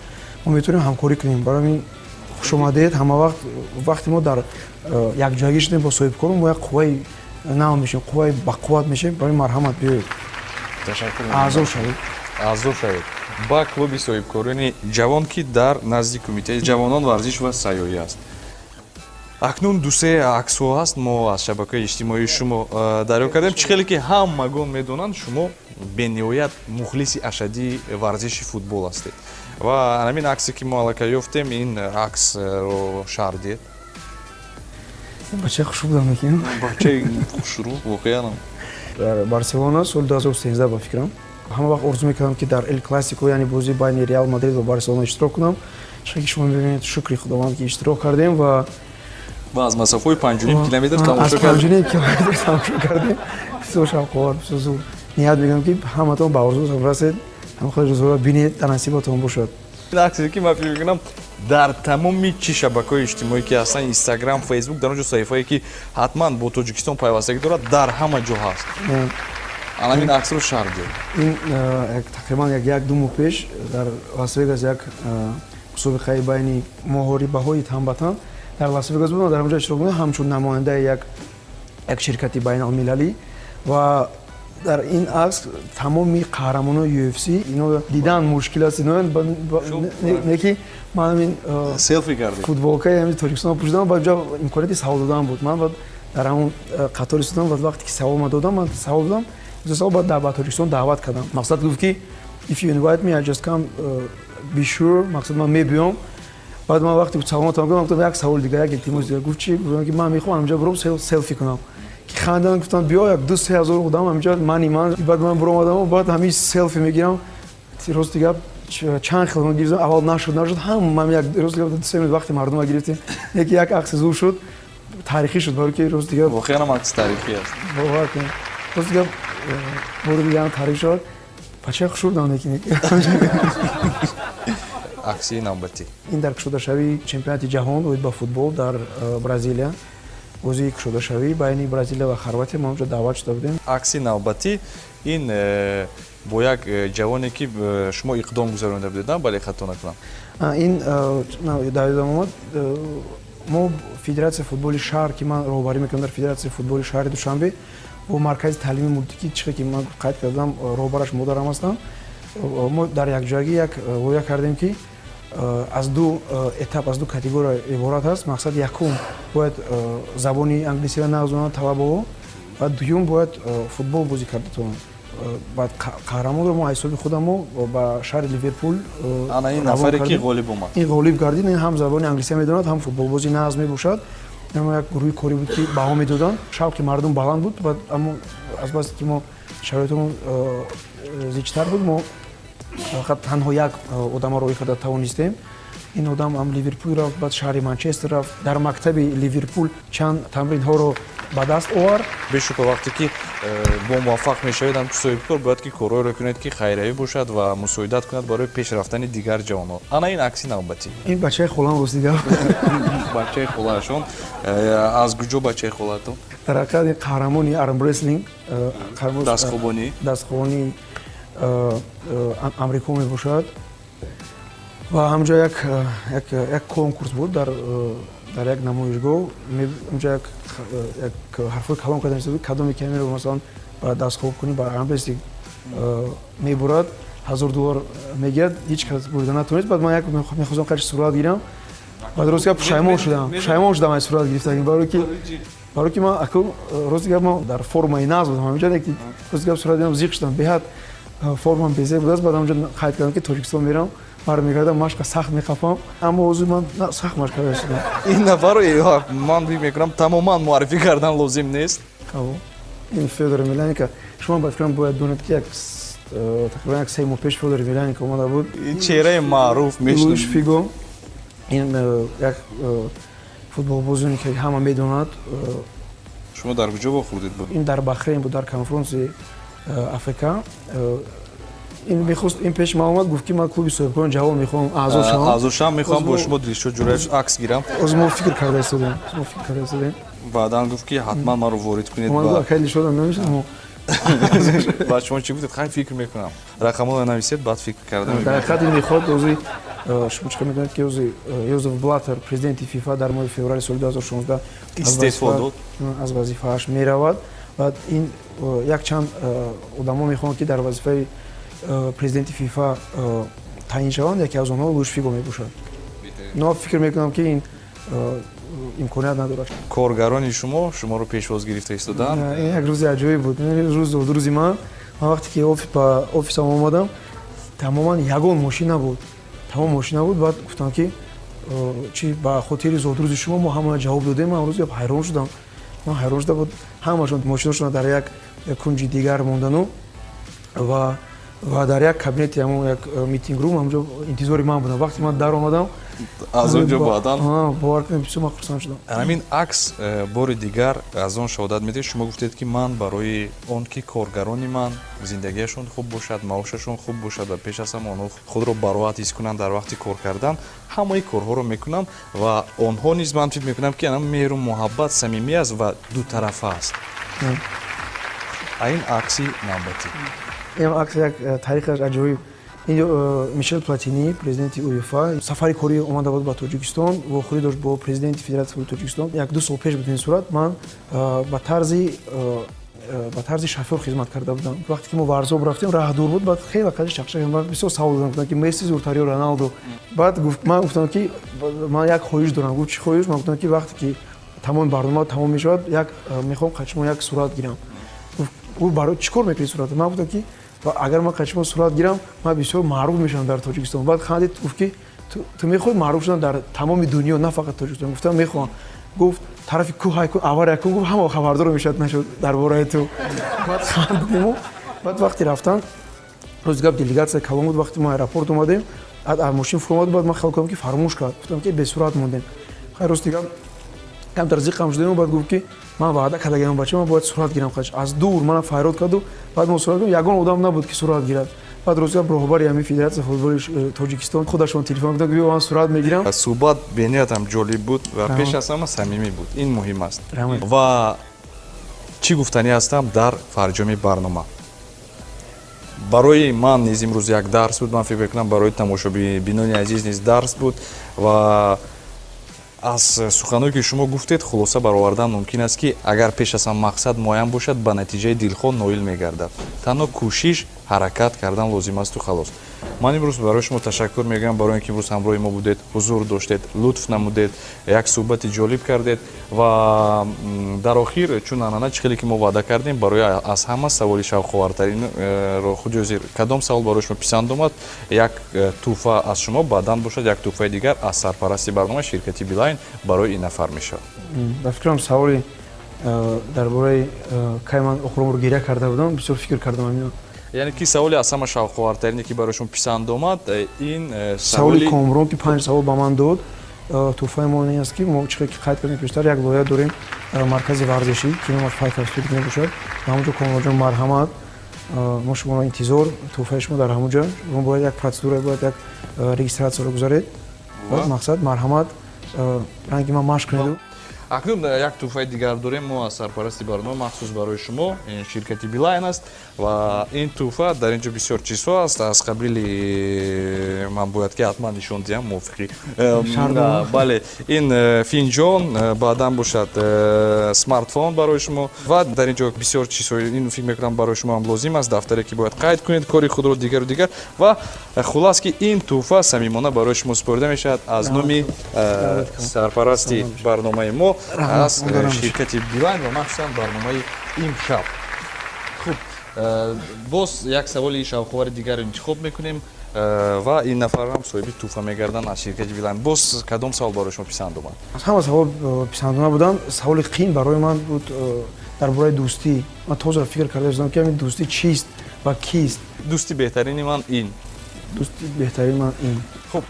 мо метавонем ҳамкорӣ кунем. Барои ҳамин хушомадед ҳама вақт вақте мо дар якҷоягӣ шудем бо соҳибкор, мо як қувваи нав мешавем, қувваи бақувват мешавем. Барои марҳамат биёед, аъзо шавед. аъзо шавед ба клуби соҳибкорони ҷавон ки дар назди кумитаи ҷавонон варзиш ва сайёҳӣ аст. акнун дусе аксҳо ҳаст, мо аз шабакаи иҷтимоии шумо дарёфт кардем. чӣ хеле ки ҳамагон медонанд шумо бениҳоят мухлиси ашадии варзиши футбол ҳастед ва ҳамин аксе ки мо аллакай ёфтем, ин аксро шаҳр диҳед. бачаи хушрӯ будам мекин. бачаи хушрӯ воқеан дар Барселона соли 2013 ба фикрам ҳама вақт орзу мекардам ки дар Эл Классико, яъне бозии байни Реал Мадрид ва Барселона иштирок кунам. чӣ ки шумо мебинед, шукри худованд ки иштирок кардем ва аз масофаи 5.5 километр аз тамошо кардем. 5.5 километр тамошо кардем. бисёр шавқовар, бисёр зуд. ният мекунам ки ҳаматон ба орзуатон расед, ҳама ходи рӯзгора бинед, дар насибатон бошад. аксе ки ман фикр мекунам дар тамоми чӣ шабакаҳои иҷтимоӣ ки ҳастанд, Инстаграм, Фейсбук, дар он ҷо саҳифае ки ҳатман бо Тоҷикистон пайвастагӣ дорад, дар ҳама ҷо ҳаст. ҳамин аксро шаҳр диҳед. ин тақрибан як-ду моҳ пеш дар Лас-Вегас як мусобиқаи байни моҳорибаҳои ҳамватан дар Лас-Вегас будам, дар онҷо иштирок будам ҳамчун намояндаи як ширкати байналмилалӣ ва дар ин акс тамоми қаҳрамонои UFC ино дидан мушкил аст. Не ки ман ҳамин селфи кардем, футболкаи ҳамин Тоҷикистон пӯшидам, ба ҷо имконияти савол додан буд. Ман дар ҳамон қатори истодам ва вақте ки савол ман додам, ман савол додам, савол ба Тоҷикистон даъват кардам. Мақсад гуфт ки if you invite me I just come be sure, мақсад ман мебиём. баъд ман вақте саволатам гуфтам як савол дигар, як илтимос дигар. гуфт чӣ? гуфтам ки ман мехоҳам ҳаминҷо биром селфи кунам. ки хандан гуфтам биё як 2-3 ҳазор одам ҳаминҷо мани ман. баъд ман биромадам, баъд ҳамин селфи мегирам. рости гап чанд хел гирифтам, аввал нашуд, ҳама ман як рости гап 2 минут вақти мардума гирифтем. яке як акси зуд шуд, таърихӣ шуд, барои ки рости гап воқеан акс таърихӣ аст. бовар кунед. рости гап бори дигар таърих шуд. бачаи хушрӯ будам лекин аксии навбатӣ. ин дар кушодашавии чемпионати ҷаҳон оид ба футбол дар Бразилия, бозии кушодашавӣ байни Бразилия ва Хорватия мо онҷо даъват шуда будем. аксии навбатӣ ин бо як ҷавоне ки шумо иқдом гузаронида будед, бале хато накунам. ин дар ёдам омад, мо федератсияи футболи шаҳр ки ман роҳбарӣ мекардам дар федератсияи футболи шаҳри Душанбе бо маркази таълими мултиқи чизе ки ман қайд кардам, роҳбараш модарам ҳастам. мо дар якҷоягӣ як воя кардем ки аз ду этап, аз ду категория иборат аст. мақсад якум бояд забони англисиро нағз донанд талабаҳо ва дуюм бояд футбол бозӣ карда тавонанд. баъд қаҳрамонро мо аз ҳисоби худам ба шаҳри Ливерпул ана ин нафаре ки ғолиб омад, ин ғолиб гардид. ин ҳам забони англисия медонад, ҳам футболбозӣ нағз мебошад. ин як гурӯҳи кори буд ки баҳо медоданд. шавқи мардум баланд буд, аммо азбасе ки мо шароитамон зичтар буд, мо фақат танҳо як одамро роҳӣ карда тавонистем. ин одам ҳам Ливерпул рафт, баъд шаҳри Манчестер рафт, дар мактаби Ливерпул чанд тамринҳоро ба даст овард. бешубҳа вақте ки бо муваффақ мешавед ҳамчун соҳибкор бояд ки корҳоеро кунед ки хайравӣ бошад ва мусоидат кунад барои пешрафтани дигар ҷавонҳо. ана ин акси навбатӣ. ин бачаи холам рости гап. бачаи холаашон аз куҷо бачаи холаатон? дар ҳақиқат ин қаҳрамони армрестлинг, дастхобонӣ амрико мебошад ва ҳамҷо як конкурс буд дар як намоишгоҳ онҷа як ҳарфҳои калом карда мешавад, кадоме камеро масалан ба дастхоб кунӣ ба армрестинг мебурад $1000 мегият, ҳеҷ кас бурида натавонист. Баъд ман як мехостам қадри сурат гирам, баъд рости гап пушаймон шудам аз сурат гирифтагӣ, барои ки ман акӯ рости гап ман дар формаи нағз будам ҳаминҷа, рости гап сурат гирам зиқ шудам, беҳад формам безеб будааст. Баъд ҳаминҷа қайд кардам ки Тоҷикистон мерам, бармегардам машқа сахт мехапам, аммо ҳозир ман сахт машқ карда шудам. ин нафарро ман фикр мекунам тамоман муаррифӣ кардан лозим нест. ин Фёдор Емельяненко, шумо ба фикрам бояд донед ки тақрибан як 3 моҳ пеш Фёдор Емельяненко омада буд. Чеҳраи маъруф мешунам. Луиш Фиго, ин як футболбозоне ки ҳама медонад. Шумо дар куҷо вохӯрдед буд? ин дар Бахрейн буд, дар конфронси Африка. ин мехост ин пеш ман омад, гуфт ки ман клуби соҳибкорон ҷавон мехоҳам аъзо шавам, мехоҳам бо шумо Дилшод Ҷураев акс гирам. озир мо фикр карда истодем. баъдан гуфт ки ҳатман маро ворид кунед. ман акай Дилшодам намешудам. баъд шумо чӣ гуфтед? Хай фикр мекунам. Рақамҳоро нависед, баъд фикр карда дар ҳақиқат ин мехоҳад озир шумо чӣ медонед ки озир Йозеф Блаттер, президенти ФИФА, дар моҳи феврали соли 2016 истеъфо дод, аз вазифааш меравад. баъд ин якчанд одамо мехоҳанд ки дар вазифаи президенти ФИФА таъин шаванд. яке аз онҳо Луиш Фиго мебошад. но фикр мекунам ки ин имконият надорад. коргарони шуморо пешвоз гирифта истодаанд. ин як рӯзи аҷоиб буд. рӯзи ман вақте ки ба офисам омадам, тамоман ягон мошин набуд. баъд гуфтам ки чи ба хотири зодрӯзи шумо мо ҳамаро ҷавоб додем. ман рӯзи ҳайрон шудам. буд ҳамашон мошиношон дар як кунҷи дигар мондану ва дар як кабинети ҳамон як митингрум ҳамҷо интизори ман будам. вақте ман дар омадам аз он ҷо баъдан бовар кунед бисёр ман хурсанд шудам. ҳамин акс бори дигар аз он шаҳодат медиҳед. шумо гуфтед ки ман барои он ки коргарони ман зиндагиашон хуб бошад, маошашон хуб бошад ва пеш аз ҳама онҳо худро бароҳат ҳис кунанд дар вақти кор кардан, ҳамаи корҳоро мекунам ва онҳо низ ман фикр мекунам ки ана меҳру муҳаббат самимӣ аст ва дутарафа аст. ин акси навбатӣ. ин акс як таърихаш аҷоиб. ин Мишел Платини, президенти УЕФА, сафари корӣ омада буд ба Тоҷикистон, вохӯрӣ дошт бо президенти Федератсияи Тоҷикистон. 1-2 сол пеш буд ин сурат. ман ба тарзи шофёр хизмат карда будам. вақте ки мо варзоб рафтем, раҳдур буд, баъд хеле қадри шақшақ ман бисёр савол додам ки Месси зуртар ё Роналдо. баъд ман гуфтам ки ман як хоҳиш дорам. гуфт чӣ хоҳиш? ман гуфтам ки вақте ки тамоми барнома тамом мешавад, мехоҳам қачмо як сурат гирам. ӯ барои чӣ кор мекунӣ сурат? ман гуфтам ки агар ман қачмо сурат гирам, ман бисёр маъруф мешавам дар Тоҷикистон. баъд хандид, гуфт ки ту мехоҳӣ маъруф шудан дар тамоми дунё, на фақат Тоҷикистон? гуфтам мехоҳам. гуфт тарафи кӯ ҳай кун, авария кун. гуфт ҳама хабардор мешавад нашуд дар бораи ту. баъд хандидему. баъд вақти рафтан рӯзи гап делегатсия калон буд. вақти мо аэропорт омадем, машин фуромад, баъд ман хел кардам ки фаромӯш кард. гуфтам ки бесурат мондем. хай рости гап камтар зиқам шудем. баъд гуфт ки ман ваъда кардагам бача, ман бояд сурат гирам. аз дур мана файрод карду. баъд мо сурат гирем, ягон одам набуд ки сурат гирад. баъд рости гап роҳбари ҳамин Федератсияи футболи Тоҷикистон худашон телефон гуфтам ки ман сурат мегирам. суҳбат бениятам ҷолиб буд ва пеш аз ҳама самимӣ буд. ин муҳим аст. ва чӣ гуфтанӣ ҳастам дар фарҷоми барнома. барои ман низ имрӯз як дарс буд. ман фикр мекунам барои тамошобинони азиз низ дарс буд ва аз суханҳое ки шумо гуфтед хулоса баровардан мумкин аст ки агар пеш аз ҳам мақсад муайян бошад, ба натиҷаи дилхоҳ ноил мегардад. танҳо кӯшиш, ҳаракат кардан лозим асту халос. ман имрӯз барои шумо ташаккур мегӯям барои ин ки имрӯз ҳамроҳи мо будед, ҳузур доштед, лутф намудед, як суҳбати ҷолиб кардед ва дар охир чун анъанач хеле ки мо ваъда кардем, барои аз ҳама саволи шавқовартаринро худи озир кадом савол барои шумо писанд омад? як тӯҳфа аз шумо, баъдан бошад як тӯҳфаи дигар аз сарпарасти барнома ширкати Билайн барои ин нафар мешавад. ба фикрам саволи дар бораи кай ман охиромро гиря карда будам, бисёр фикр кардам. яъне ки саволи аз ҳама шавқовартарине ки барои шумо писанд омад, ин саволи Комрон ки 5 савол ба ман дод. тӯҳфаи мо ин аст ки мо чиқдр ки қайд кардем пештар, як лоиҳа дорем маркази варзишӣ ки номаш Fighters Fit мебошад. ҳамонҷо Комронҷон марҳамат, мо шуморо интизор, тӯҳфаи шумо дар ҳамонҷо. шумо бояд як протседура, бояд як регистратсияро гузаред. мақсад марҳамат, ранги ман машқ кунед. акнун як тӯҳфаи дигар дорем. Мо аз сарпарасти барнома махсус барои шумо ширкати Билайн аст ва ин тӯҳфа дар инҷо бисёр чизҳо аст. Аз қабили ман бояд ки ҳатман нишон диҳам, мувофиқӣ? Бале, ин финҷон, баъдан бошад смартфон барои шумо ва дар инҷо бисёр чизҳо, ин фикр мекунам барои шумо ҳам лозим аст, дафтаре ки бояд қайд кунед кори худро дигару дигар. Ва хулас ки ин тӯҳфа самимона барои шумо супорида мешавад аз номи сарпарасти барномаи мо аз ширкати Билайн ва махсусан барномаи имшаб. Хуб, боз як саволи шавқовари дигар интихоб мекунем ва ин нафар ҳам соҳиби тӯҳфа мегарданд аз ширкати Билайн. Боз кадом савол барои шумо писанд омад? ҳама савол писандона буданд. Саволи қиин барои ман буд дар бораи дӯстӣ. Ман тоза фикр карда шудам ки ҳамин дӯстӣ чист ва кист. Дӯсти беҳтарини ман ин. Дӯсти беҳтарини ман ин. Хуб,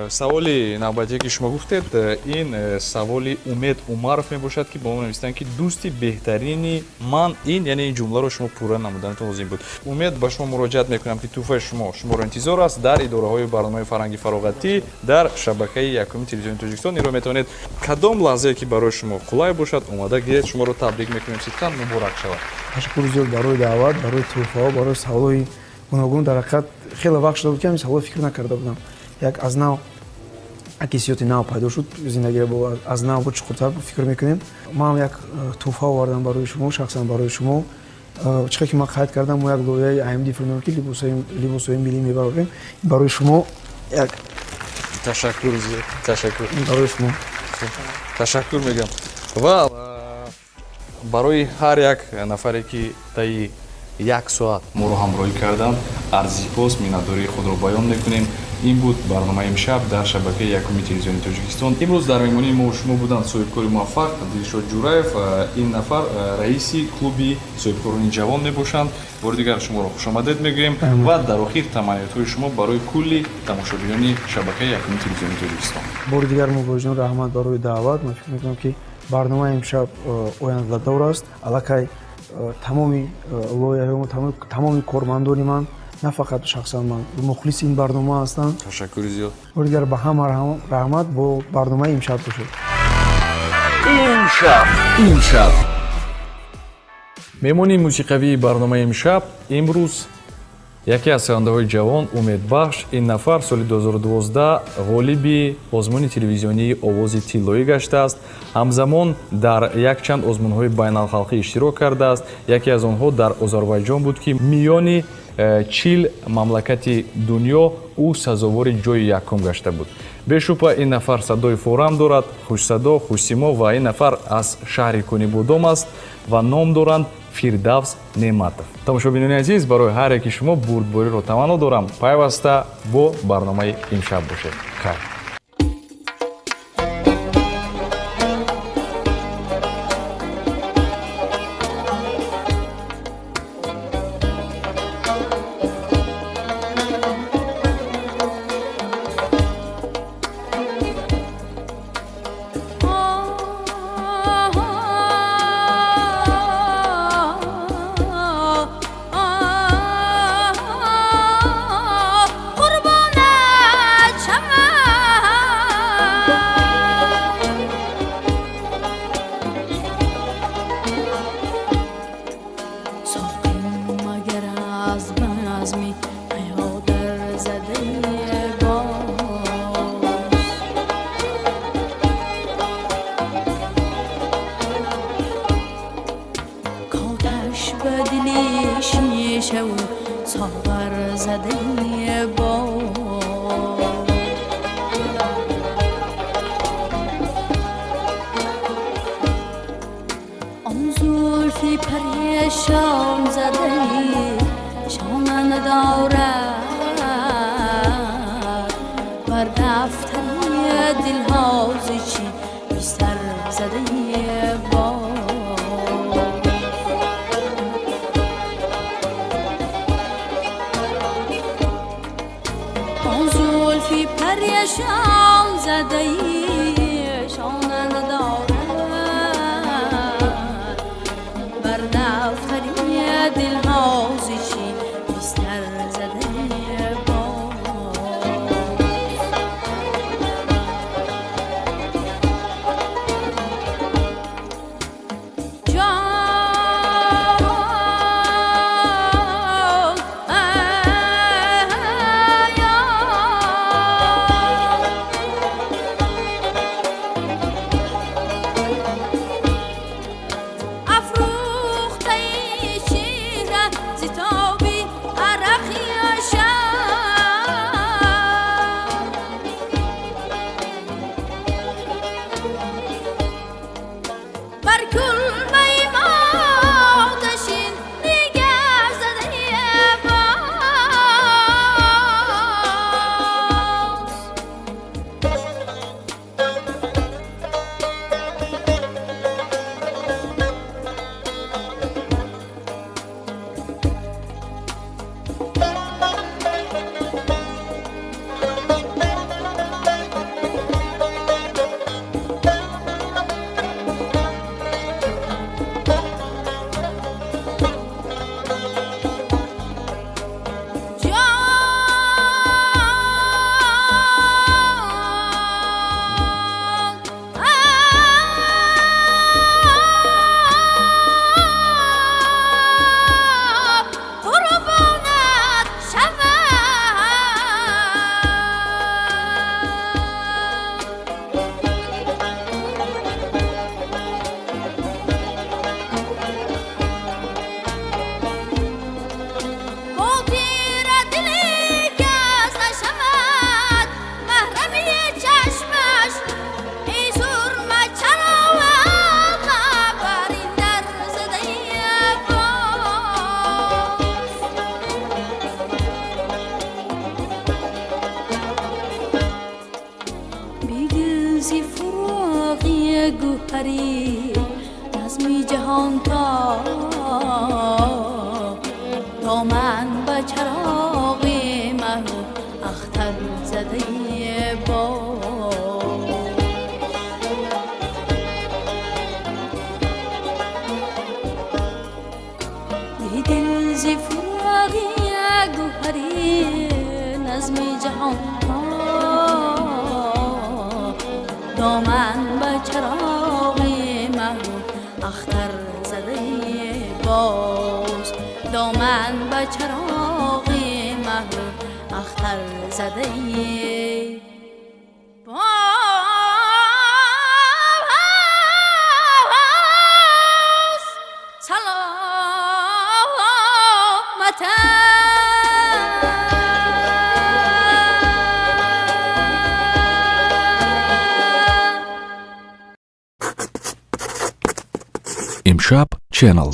саволи навбатие ки шумо гуфтед, ин саволи Умед Умаров мебошад ки бо мо навистанд ки дӯсти беҳтарини ман ин, яъне ин ҷумларо шумо пурра намуданатон лозим буд. Умед ба шумо муроҷиат мекунам ки тӯҳфаи шуморо интизор аст дар идораҳои барномаи фарҳанги фароғатӣ дар шабакаи якуми телевизиони Тоҷикистон. Инро метавонед кадом лаҳзае ки барои шумо қулай бошад омада гиред, шуморо табрик мекунем, сидқан муборак шавад. Ташаккури зиёд барои даъват, барои тӯҳфаҳо, барои саволҳои гуногун. Дар ҳақиқат хеле вақт шуда буд ки ҳамин саволҳо фикр накарда будам. Як аз нав ҳиссиёти нав пайдо шуд, зиндагиро бо аз нав бо чуқуртар фикр мекунем. Ман як тӯҳфа овардам барои шумо, шахсан барои шумо. Чӣ ки ман қайд кардам, мо як лоиҳаи IMD фирмаро ки либосҳои миллӣ мебарорем, барои шумо як ташаккур зиёд. Ташаккур. Барои шумо. Ташаккур мегӯям. Ва барои ҳар як нафаре ки таи 1 соат моро ҳамроҳӣ карданд, арзипос миннатдории худро баён мекунем. ин буд барномаи имшаб дар шабакаи якуми телевизиони Тоҷикистон. Имрӯз дар меҳмонии мо шумо буданд соҳибкори муваффақ Дилшод Ҷураев. Ин нафар раиси клуби соҳибкорони ҷавон мебошанд. бори дигар шуморо хушомадед мегӯем ва дар охир таманниётҳои шумо барои кулли тамошобинони шабакаи якуми телевизиони Тоҷикистон. Бори дигар мо ба ҷаноби раҳмат барои даъват. Ман фикр мекунам ки барномаи имшаб ояндадор аст. Аллакай тамоми лоиҳаҳои тамоми кормандони ман, на фақат шахсан ман, мухлиси ин барнома ҳастанд. Ташаккури зиёд. бори дигар ба ҳама раҳмат. Бо барномаи имшаб бошед. имшаб меҳмони мусиқавии барномаи имшаб имрӯз яке аз савандаҳои ҷавон умедбахш. Ин нафар соли 2012 ғолиби озмуни телевизионии овози тиллоӣ гаштааст. ҳамзамон дар якчанд озмунҳои байналхалқӣ иштирок кардааст. яке аз онҳо дар Озарбойҷон буд ки миёни 40 мамлакати дунё ӯ сазовори ҷои якум гашта буд. бешубҳа ин нафар садои форам дорад, хушсадо, хушсимо ва ин нафар аз шаҳри Кунибодом аст ва ном доранд Фирдавс Неъматов. Тамошобинони азиз, барои ҳар яки шумо бурдбориро таманно дорам. Пайваста бо барномаи имшаб бошед. Хайр. گوهری نظمی جهان تا دامن به چراغ مه اختر زده با دل زی فراغی گوهری نظمی جهان تا دامن به چراغ مه اختر زده باز دامن به چراغ مه اختر زده باز امшаб ченнел